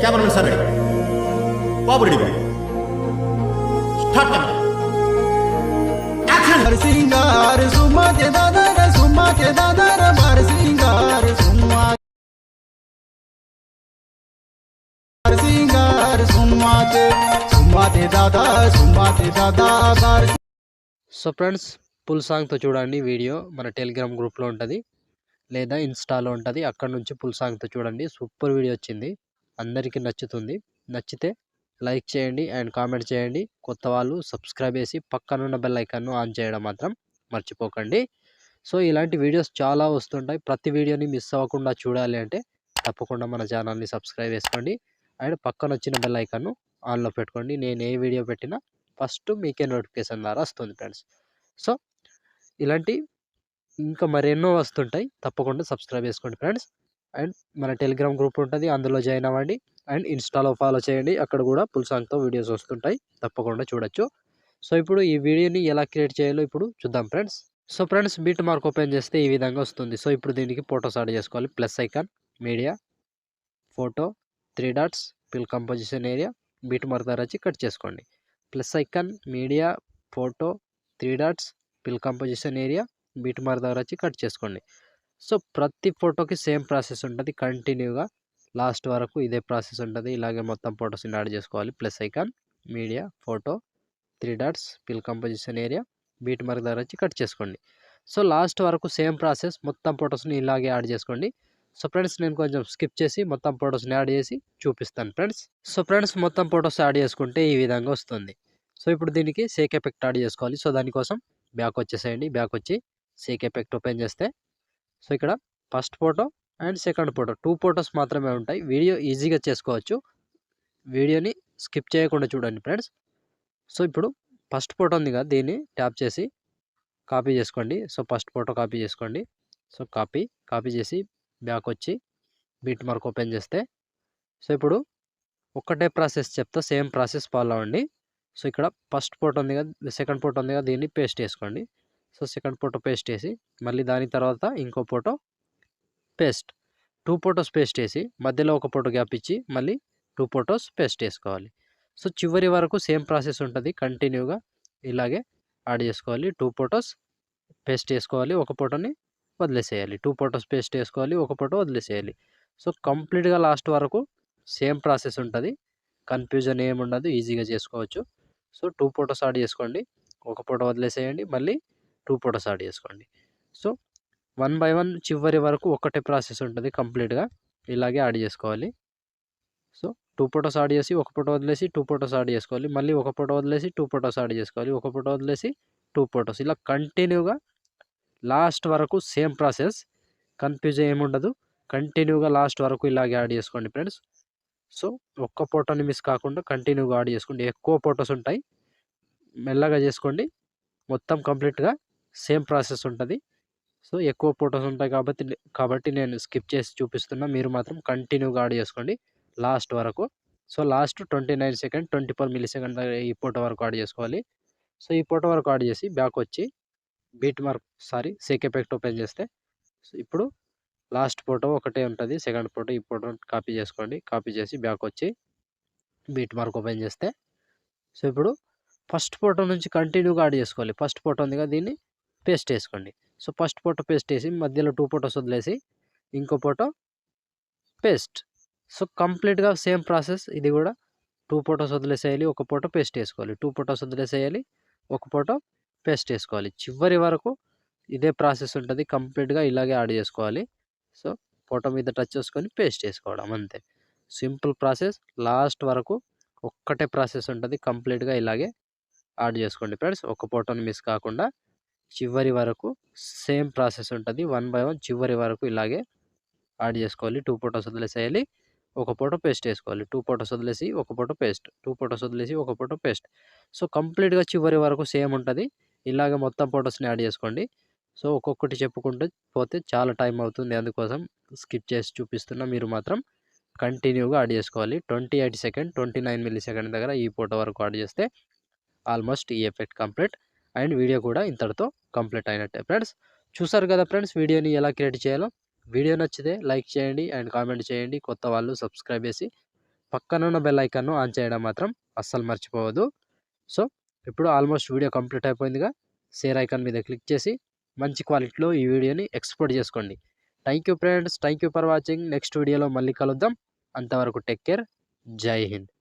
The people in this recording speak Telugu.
కెమెరామెన్ సార్ రెడీ, బాబు ready, start camera, action. Singar సుమా కే దాదా బార్ సింగార్ దాదా బార్. సో ఫ్రెండ్స్, ఫుల్ సాంగ్తో చూడండి వీడియో మన టెలిగ్రామ్ గ్రూప్లో ఉంటుంది లేదా ఇన్స్టాలో ఉంటుంది. అక్కడ నుంచి ఫుల్ సాంగ్తో చూడండి. సూపర్ వీడియో వచ్చింది, అందరికీ నచ్చుతుంది. నచ్చితే లైక్ చేయండి అండ్ కామెంట్ చేయండి. కొత్త వాళ్ళు సబ్స్క్రైబ్ చేసి పక్కనున్న బెల్ ఐకాన్ను ఆన్ చేయడం మాత్రం మర్చిపోకండి. సో ఇలాంటి వీడియోస్ చాలా వస్తుంటాయి. ప్రతి వీడియోని మిస్ అవ్వకుండా చూడాలి అంటే తప్పకుండా మన ఛానల్ని సబ్స్క్రైబ్ చేసుకోండి అండ్ పక్కన వచ్చిన బెల్ ఐకాన్ను ఆన్లో పెట్టుకోండి. నేను ఏ వీడియో పెట్టినా ఫస్ట్ మీకే నోటిఫికేషన్ ద్వారా వస్తుంది ఫ్రెండ్స్. సో ఇలాంటి ఇంకా మరెన్నో వస్తుంటాయి, తప్పకుండా సబ్స్క్రైబ్ చేసుకోండి ఫ్రెండ్స్. అండ్ మన టెలిగ్రామ్ గ్రూప్ ఉంటుంది, అందులో జాయిన్ అవ్వండి. అండ్ ఇన్స్టాలో ఫాలో చేయండి, అక్కడ కూడా ఫుల్ సాంగ్తో వీడియోస్ వస్తుంటాయి, తప్పకుండా చూడొచ్చు. సో ఇప్పుడు ఈ వీడియోని ఎలా క్రియేట్ చేయాలో ఇప్పుడు చూద్దాం friends. So friends, beat mark open చేస్తే ఈ విధంగా వస్తుంది. సో ఇప్పుడు దీనికి ఫోటోస్ యాడ్ చేసుకోవాలి. Plus icon, media, photo, 3 dots, fill composition area, beat mark ద్వారా వచ్చి కట్ చేసుకోండి. Plus icon, media, photo, 3 dots, fill composition area, beat mark ద్వారా వచ్చి కట్ చేసుకోండి. సో ప్రతి ఫోటోకి సేమ్ ప్రాసెస్ ఉంటుంది, కంటిన్యూగా లాస్ట్ వరకు ఇదే ప్రాసెస్ ఉంటుంది. ఇలాగే మొత్తం ఫొటోస్ని యాడ్ చేసుకోవాలి. Plus icon, media, photo, 3 dots, fill composition area, beat mark ద్వారా వచ్చి కట్ చేసుకోండి. సో లాస్ట్ వరకు సేమ్ ప్రాసెస్, మొత్తం ఫొటోస్ని ఇలాగే యాడ్ చేసుకోండి. సో ఫ్రెండ్స్, నేను కొంచెం స్కిప్ చేసి మొత్తం ఫొటోస్ని యాడ్ చేసి చూపిస్తాను ఫ్రెండ్స్. సో ఫ్రెండ్స్, మొత్తం ఫొటోస్ యాడ్ చేసుకుంటే ఈ విధంగా వస్తుంది. సో ఇప్పుడు దీనికి షేక్ ఎఫెక్ట్ యాడ్ చేసుకోవాలి. సో దానికోసం బ్యాక్ వచ్చేసేయండి. బ్యాక్ వచ్చి షేక్ ఎఫెక్ట్ ఓపెన్ చేస్తే సో ఇక్కడ first photo and second photo 2 photos మాత్రమే ఉంటాయి. వీడియో ఈజీగా చేసుకోవచ్చు, వీడియోని స్కిప్ చేయకుండా చూడండి ఫ్రెండ్స్. సో ఇప్పుడు ఫస్ట్ ఫోటో ఉంది కదా, దీన్ని ట్యాప్ చేసి కాపీ చేసుకోండి. సో ఫస్ట్ ఫోటో కాపీ చేసుకోండి. సో కాపీ చేసి బ్యాక్ వచ్చి బీట్ మార్క్ ఓపెన్ చేస్తే సో ఇప్పుడు ఒక్కటే ప్రాసెస్ చెప్తా, సేమ్ ప్రాసెస్ ఫాలో అవ్వండి. సో ఇక్కడ ఫస్ట్ ఫోటో ఉంది కదా, సెకండ్ ఫోటో ఉంది కదా, దీన్ని పేస్ట్ చేసుకోండి. సో సెకండ్ ఫోటో పేస్ట్ చేసి మళ్ళీ దాని తర్వాత ఇంకో ఫోటో పేస్ట్, 2 ఫొటోస్ పేస్ట్ చేసి మధ్యలో ఒక ఫోటో గ్యాప్ ఇచ్చి మళ్ళీ 2 ఫొటోస్ పేస్ట్ చేసుకోవాలి. సో చివరి వరకు సేమ్ ప్రాసెస్ ఉంటుంది, కంటిన్యూగా ఇలాగే యాడ్ చేసుకోవాలి. 2 ఫొటోస్ పేస్ట్ చేసుకోవాలి, ఒక ఫోటోని వదిలేసేయాలి. 2 ఫొటోస్ పేస్ట్ చేసుకోవాలి, ఒక ఫోటో వదిలేసేయాలి. సో కంప్లీట్గా లాస్ట్ వరకు సేమ్ ప్రాసెస్ ఉంటుంది, కన్ఫ్యూజన్ ఏముండదు, ఈజీగా చేసుకోవచ్చు. సో 2 ఫొటోస్ యాడ్ చేసుకోండి, ఒక ఫోటో వదిలేసేయండి, మళ్ళీ 2 ఫొటోస్ యాడ్ చేసుకోండి. సో 1 బై 1 చివరి వరకు ఒకటే ప్రాసెస్ ఉంటుంది, కంప్లీట్గా ఇలాగే యాడ్ చేసుకోవాలి. సో 2 ఫొటోస్ యాడ్ చేసి ఒక ఫోటో వదిలేసి 2 ఫొటోస్ యాడ్ చేసుకోవాలి, మళ్ళీ ఒక ఫోటో వదిలేసి 2 ఫొటోస్ యాడ్ చేసుకోవాలి, ఒక ఫోటో వదిలేసి 2 ఫొటోస్, ఇలా కంటిన్యూగా లాస్ట్ వరకు సేమ్ ప్రాసెస్, కన్ఫ్యూజ్ ఏముండదు. కంటిన్యూగా లాస్ట్ వరకు ఇలాగే యాడ్ చేసుకోండి ఫ్రెండ్స్. సో ఒక్క ఫోటోని మిస్ కాకుండా కంటిన్యూగా యాడ్ చేసుకోండి. ఎక్కువ ఫొటోస్ ఉంటాయి, మెల్లగా చేసుకోండి. మొత్తం కంప్లీట్గా సేమ్ ప్రాసెస్ ఉంటుంది. సో ఎక్కువ ఫొటోస్ ఉంటాయి కాబట్టి నేను స్కిప్ చేసి చూపిస్తున్నా, మీరు మాత్రం కంటిన్యూగా యాడ్ చేసుకోండి లాస్ట్ వరకు. So last 29 second 24 milli second ఈ ఫోటో వరకు యాడ్ చేసుకోవాలి. సో ఈ ఫోటో వరకు యాడ్ చేసి బ్యాక్ వచ్చి షేక్ ఎఫెక్ట్ ఓపెన్ చేస్తే సో ఇప్పుడు లాస్ట్ ఫోటో ఒకటే ఉంటుంది, సెకండ్ ఫోటో, ఈ ఫోటో కాపీ చేసుకోండి. కాపీ చేసి బ్యాక్ వచ్చి బీట్ మార్క్ ఓపెన్ చేస్తే సో ఇప్పుడు ఫస్ట్ ఫోటో నుంచి కంటిన్యూగా యాడ్ చేసుకోవాలి. ఫస్ట్ ఫోటో ఉంది కదా, దీన్ని పేస్ట్ చేసుకోండి. సో ఫస్ట్ ఫోటో పేస్ట్ చేసి మధ్యలో 2 ఫొటోస్ వదిలేసి ఇంకో ఫోటో పేస్ట్. సో కంప్లీట్గా సేమ్ ప్రాసెస్ ఇది కూడా. 2 ఫొటోస్ వదిలేసేయాలి, ఒక ఫోటో పేస్ట్ చేసుకోవాలి, 2 ఫొటోస్ వదిలేసేయాలి, ఒక ఫోటో పేస్ట్ చేసుకోవాలి. చివరి వరకు ఇదే ప్రాసెస్ ఉంటుంది, కంప్లీట్గా ఇలాగే యాడ్ చేసుకోవాలి. సో ఫోటో మీద టచ్ చేసుకొని పేస్ట్ చేసుకోవడం, అంతే. సింపుల్ ప్రాసెస్, లాస్ట్ వరకు ఒక్కటే ప్రాసెస్ ఉంటుంది, కంప్లీట్గా ఇలాగే యాడ్ చేసుకోండి ఫ్రెండ్స్. ఒక ఫోటోని మిస్ కాకుండా చివరి వరకు సేమ్ ప్రాసెస్ ఉంటుంది. 1 బై 1 చివరి వరకు ఇలాగే యాడ్ చేసుకోవాలి. 2 ఫొటోస్ వదిలేసేయాలి, ఒక ఫోటో పేస్ట్ చేసుకోవాలి, 2 ఫొటోస్ వదిలేసి ఒక ఫోటో పేస్ట్, 2 ఫొటోస్ వదిలేసి ఒక ఫోటో పేస్ట్. సో కంప్లీట్గా చివరి వరకు సేమ్ ఉంటుంది, ఇలాగ మొత్తం ఫొటోస్ని యాడ్ చేసుకోండి. సో ఒక్కొక్కటి చెప్పుకుంటూ పోతే చాలా టైం అవుతుంది, అందుకోసం స్కిప్ చేసి చూపిస్తున్నా. మీరు మాత్రం కంటిన్యూగా యాడ్ చేసుకోవాలి. 28 సెకండ్ 29 మిల్లీ సెకండ్ దగ్గర ఈ ఫోటో వరకు యాడ్ చేస్తే ఆల్మోస్ట్ ఈ ఎఫెక్ట్ కంప్లీట్ అండ్ వీడియో కూడా ఇంతటితో కంప్లీట్ అయినట్టే ఫ్రెండ్స్. చూసారు కదా ఫ్రెండ్స్, వీడియోని ఎలా క్రియేట్ చేయాలో. వీడియో నచ్చితే లైక్ చేయండి అండ్ కామెంట్ చేయండి. కొత్త వాళ్ళు సబ్స్క్రైబ్ చేసి పక్కన ఉన్న బెల్ ఐకాన్ను ఆన్ చేయడం మాత్రం అస్సలు మర్చిపోవద్దు. సో ఇప్పుడు ఆల్మోస్ట్ వీడియో కంప్లీట్ అయిపోయిందిగా. షేర్ ఐకాన్ మీద క్లిక్ చేసి మంచి క్వాలిటీలో ఈ వీడియోని ఎక్స్పోర్ట్ చేసుకోండి. Thank you friends, thank you for watching. Next వీడియోలో మళ్ళీ కలుద్దాం. అంతవరకు టేక్ కేర్. జై హింద్.